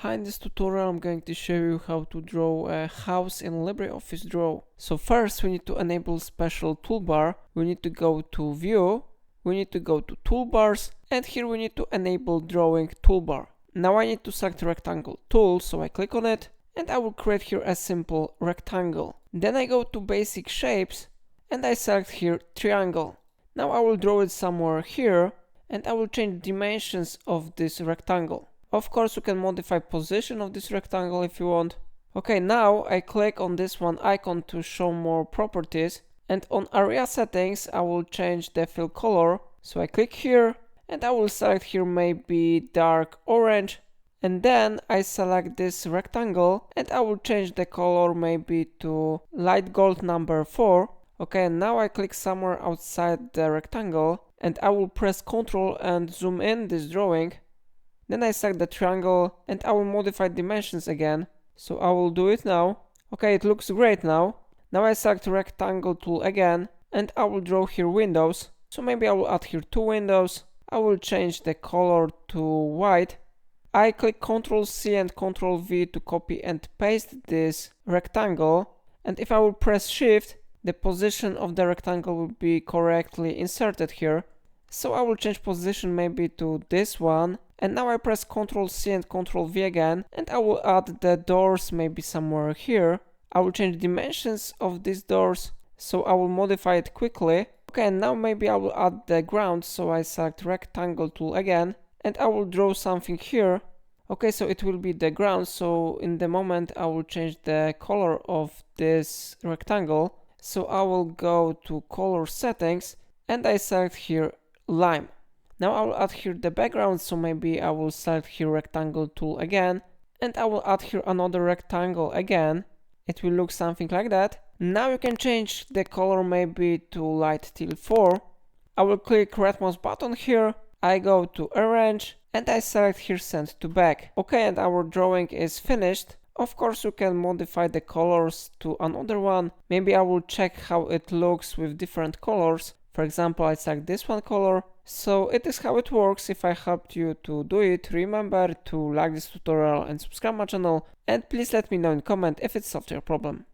Hi, in this tutorial I'm going to show you how to draw a house in LibreOffice Draw. So first we need to enable special toolbar. We need to go to View, we need to go to Toolbars, and here we need to enable Drawing Toolbar. Now I need to select Rectangle tool, so I click on it, and I will create here a simple rectangle. Then I go to Basic Shapes, and I select here Triangle. Now I will draw it somewhere here, and I will change dimensions of this rectangle. Of course, you can modify position of this rectangle if you want. Okay, now I click on this one icon to show more properties, and on area settings I will change the fill color. So I click here and I will select here maybe dark orange, and then I select this rectangle and I will change the color maybe to light gold number 4. Okay, and now I click somewhere outside the rectangle and I will press Ctrl and zoom in this drawing. Then I select the triangle and I will modify dimensions again. So I will do it now. Okay, it looks great now. Now I select rectangle tool again and I will draw here windows. So maybe I will add here 2 windows. I will change the color to white. I click Ctrl C and Ctrl V to copy and paste this rectangle. And if I will press Shift, the position of the rectangle will be correctly inserted here. So I will change position maybe to this one. And now I press Ctrl C and Ctrl V again, and I will add the doors maybe somewhere here. I will change dimensions of these doors, so I will modify it quickly. Okay, and now maybe I will add the ground, so I select rectangle tool again, and I will draw something here. Okay, so it will be the ground, so in the moment I will change the color of this rectangle. So I will go to color settings, and I select here lime. Now I will add here the background, so maybe I will select here rectangle tool again, and I will add here another rectangle again. It will look something like that. Now you can change the color maybe to light teal 4. I will click right mouse button here, I go to arrange, and I select here send to back. Okay, and our drawing is finished. Of course you can modify the colors to another one. Maybe I will check how it looks with different colors. For example, I select this one color. So it is how it works. If I helped you to do it, remember to like this tutorial and subscribe my channel, and please let me know in comment if it solved your problem.